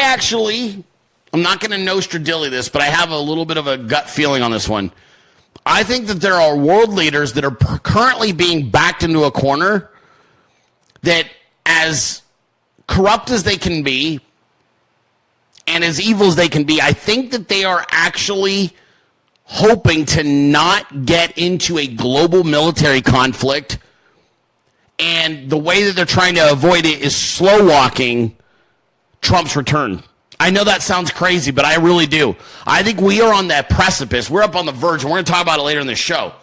I'm not going to Nostradilly this, but I have a little bit of a gut feeling on this one. I think that there are world leaders that are currently being backed into a corner that, as corrupt as they can be and as evil as they can be, I think that they are actually hoping to not get into a global military conflict. And the way that they're trying to avoid it is slow walking Trump's return. I know that sounds crazy, but I really do. I think we are on that precipice. We're up on the verge, and we're going to talk about it later in the show.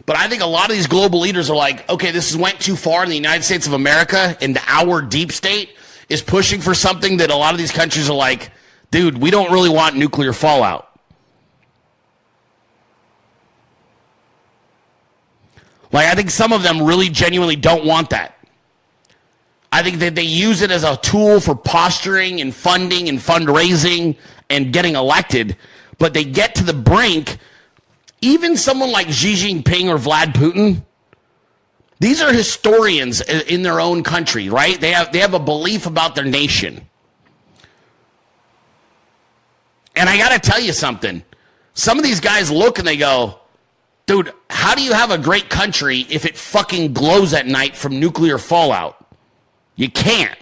But I think a lot of these global leaders are like, okay, this went too far in the United States of America, and our deep state is pushing for something that a lot of these countries are like, dude, we don't really want nuclear fallout. Like, I think some of them really genuinely don't want that. I think that they use it as a tool for posturing and funding and fundraising and getting elected, but they get to the brink. Even someone like Xi Jinping or Vlad Putin, these are historians in their own country, right? They have a belief about their nation. And I got to tell you something. Some of these guys look and they go, dude, how do you have a great country if it fucking glows at night from nuclear fallout? You can't.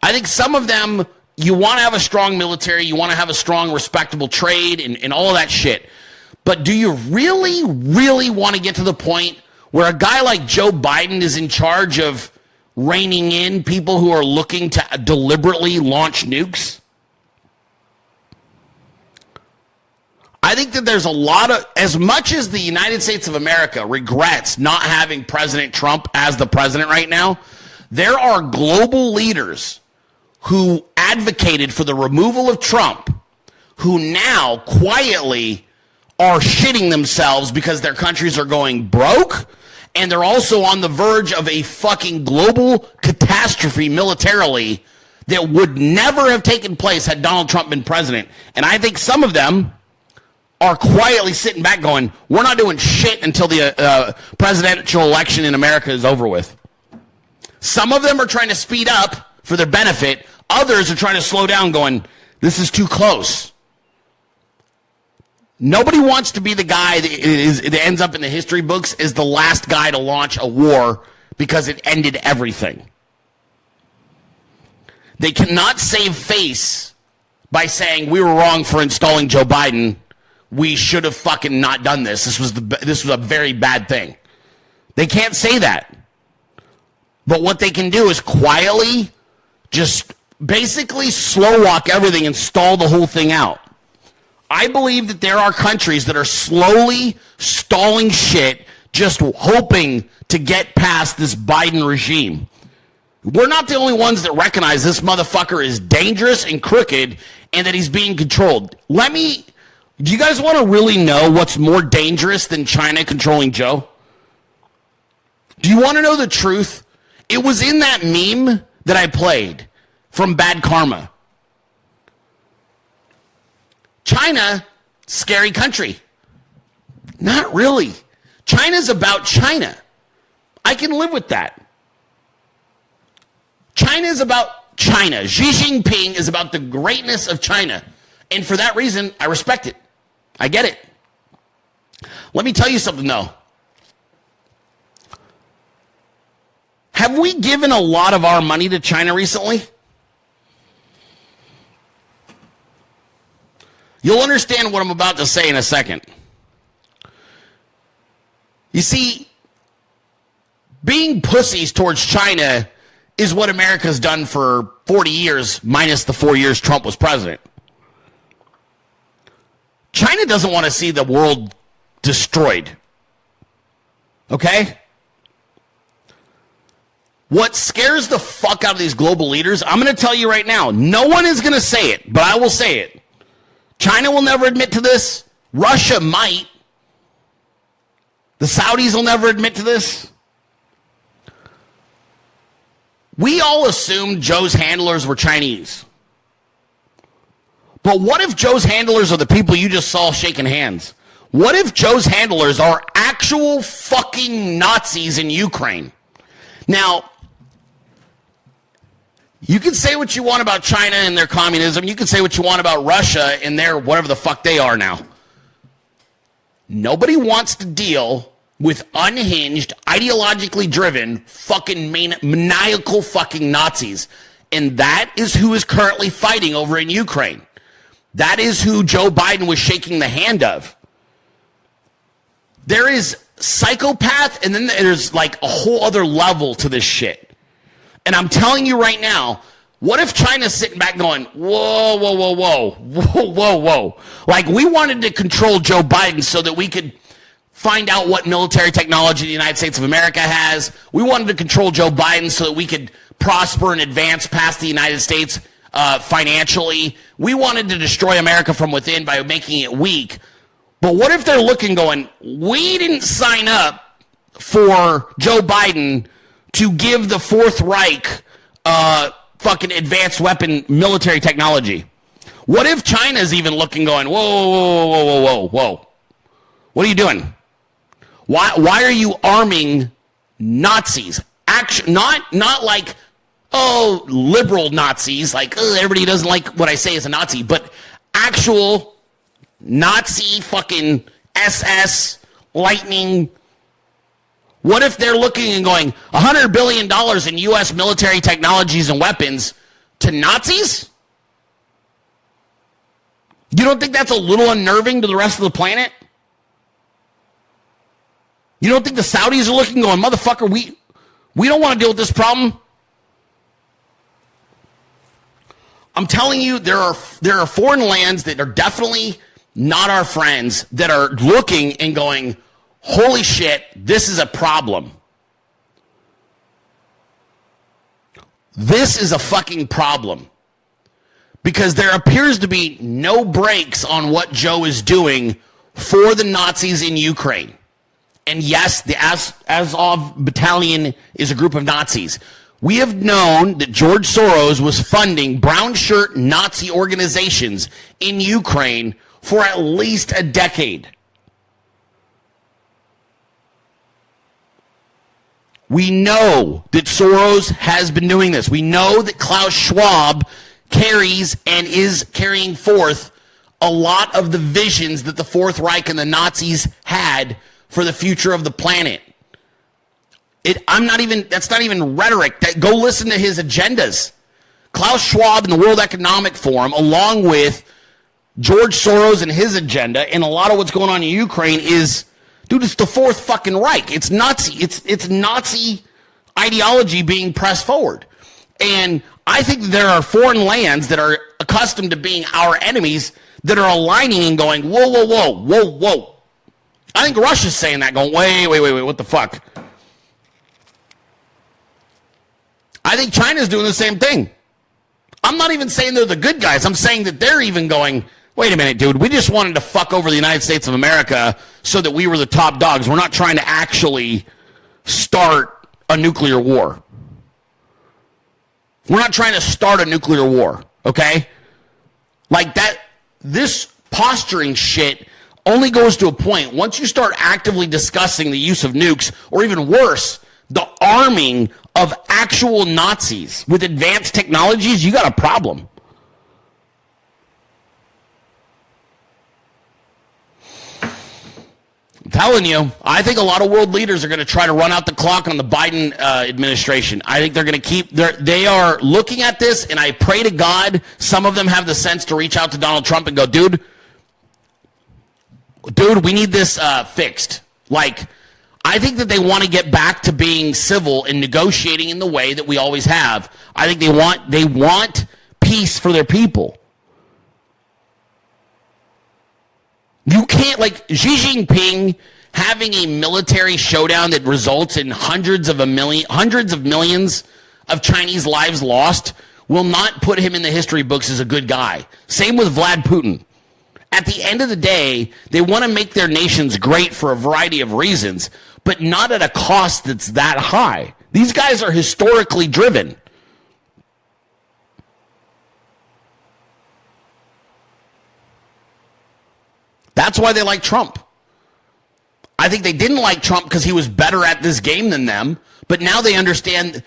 I think some of them, you want to have a strong military, you want to have a strong, respectable trade and all of that shit. But do you really, really want to get to the point where a guy like Joe Biden is in charge of reining in people who are looking to deliberately launch nukes? I think that there's a lot of, as much as the United States of America regrets not having President Trump as the president right now, there are global leaders who advocated for the removal of Trump who now quietly are shitting themselves because their countries are going broke, and they're also on the verge of a fucking global catastrophe militarily that would never have taken place had Donald Trump been president. And I think some of them are quietly sitting back going, we're not doing shit until the presidential election in America is over with. Some of them are trying to speed up for their benefit. Others are trying to slow down going, this is too close. Nobody wants to be the guy that ends up in the history books as the last guy to launch a war because it ended everything. They cannot save face by saying we were wrong for installing Joe Biden. We should have fucking not done this. This was a very bad thing. They can't say that. But what they can do is quietly just basically slow walk everything and stall the whole thing out. I believe that there are countries that are slowly stalling shit, just hoping to get past this Biden regime. We're not the only ones that recognize this motherfucker is dangerous and crooked and that he's being controlled. Do you guys want to really know what's more dangerous than China controlling Joe? Do you want to know the truth? It was in that meme that I played from Bad Karma. China, scary country. Not really. China's about China. I can live with that. China's about China. Xi Jinping is about the greatness of China. And for that reason, I respect it. I get it. Let me tell you something, though. Have we given a lot of our money to China recently? You'll understand what I'm about to say in a second. You see, being pussies towards China is what America's done for 40 years, minus the 4 years Trump was president. China doesn't want to see the world destroyed. Okay? What scares the fuck out of these global leaders, I'm going to tell you right now, no one is going to say it, but I will say it. China will never admit to this. Russia might. The Saudis will never admit to this. We all assumed Joe's handlers were Chinese. But what if Joe's handlers are the people you just saw shaking hands? What if Joe's handlers are actual fucking Nazis in Ukraine? Now, You can say what you want about China and their communism. You can say what you want about Russia and their whatever the fuck they are now. Nobody wants to deal with unhinged, ideologically driven, fucking maniacal fucking Nazis. And that is who is currently fighting over in Ukraine. That is who Joe Biden was shaking the hand of. There is psychopath, and then there's like a whole other level to this shit. And I'm telling you right now, what if China's sitting back going, whoa, whoa, whoa, whoa, whoa, whoa, whoa. Like, we wanted to control Joe Biden so that we could find out what military technology the United States of America has. We wanted to control Joe Biden so that we could prosper and advance past the United States financially. We wanted to destroy America from within by making it weak. But what if they're looking going, we didn't sign up for Joe Biden to give the Fourth Reich fucking advanced weapon military technology? What if China's even looking going, whoa, whoa, whoa, whoa, whoa, whoa. What are you doing? Why are you arming Nazis? Not like, oh, liberal Nazis, like, oh, everybody doesn't like what I say as a Nazi, but actual Nazi fucking SS lightning. What if they're looking and going, $100 billion in U.S. military technologies and weapons to Nazis? You don't think that's a little unnerving to the rest of the planet? You don't think the Saudis are looking going, motherfucker, we don't want to deal with this problem? I'm telling you, there are foreign lands that are definitely not our friends that are looking and going, holy shit, this is a problem. This is a fucking problem. Because there appears to be no brakes on what Joe is doing for the Nazis in Ukraine. And yes, the Azov Battalion is a group of Nazis. We have known that George Soros was funding brown shirt Nazi organizations in Ukraine for at least a decade. We know that Soros has been doing this. We know that Klaus Schwab carries and is carrying forth a lot of the visions that the Fourth Reich and the Nazis had for the future of the planet. That's not even rhetoric. Go listen to his agendas. Klaus Schwab and the World Economic Forum, along with George Soros and his agenda, and a lot of what's going on in Ukraine is, dude, it's the Fourth fucking Reich. It's Nazi. It's Nazi ideology being pressed forward. And I think there are foreign lands that are accustomed to being our enemies that are aligning and going, whoa, whoa, whoa, whoa, whoa. I think Russia's saying that, going, wait, what the fuck? I think China's doing the same thing. I'm not even saying they're the good guys. I'm saying that they're even going, wait a minute, dude, we just wanted to fuck over the United States of America so that we were the top dogs. We're not trying to actually start a nuclear war. We're not trying to start a nuclear war, okay? Like that, this posturing shit only goes to a point. Once you start actively discussing the use of nukes, or even worse, the arming of actual Nazis with advanced technologies, you got a problem. I'm telling you, I think a lot of world leaders are going to try to run out the clock on the Biden administration. I think they're going to they are looking at this, and I pray to God some of them have the sense to reach out to Donald Trump and go, dude, we need this fixed. Like, I think that they want to get back to being civil and negotiating in the way that we always have. I think they want peace for their people. You can't, like, Xi Jinping having a military showdown that results in hundreds of millions of Chinese lives lost will not put him in the history books as a good guy. Same with Vlad Putin. At the end of the day, they want to make their nations great for a variety of reasons, but not at a cost that's that high. These guys are historically driven. That's why they like Trump. I think they didn't like Trump because he was better at this game than them, but now they understand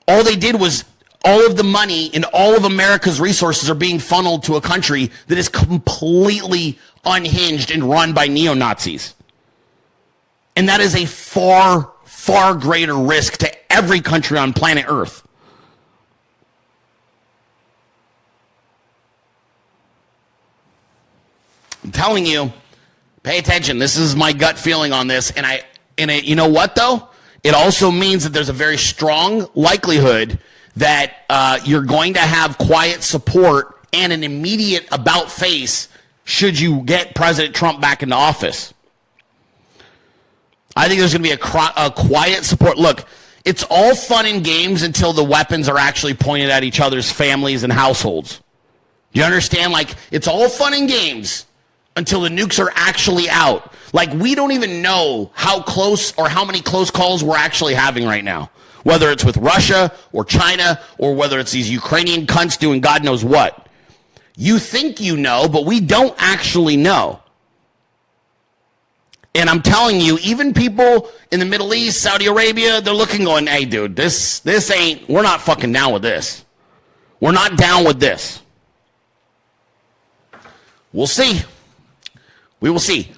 all they did was all of the money and all of America's resources are being funneled to a country that is completely unhinged and run by neo-Nazis. And that is a far, far greater risk to every country on planet Earth. I'm telling you, pay attention. This is my gut feeling on this. You know what, though? It also means that there's a very strong likelihood that you're going to have quiet support and an immediate about face should you get President Trump back into office. I think there's going to be a quiet support. Look, it's all fun and games until the weapons are actually pointed at each other's families and households. Do you understand? Like, it's all fun and games until the nukes are actually out. Like, we don't even know how close or how many close calls we're actually having right now. Whether it's with Russia or China or whether it's these Ukrainian cunts doing God knows what. You think you know, but we don't actually know. And I'm telling you, even people in the Middle East, Saudi Arabia, they're looking going, hey, dude, this ain't, we're not fucking down with this. We're not down with this. We'll see. We will see.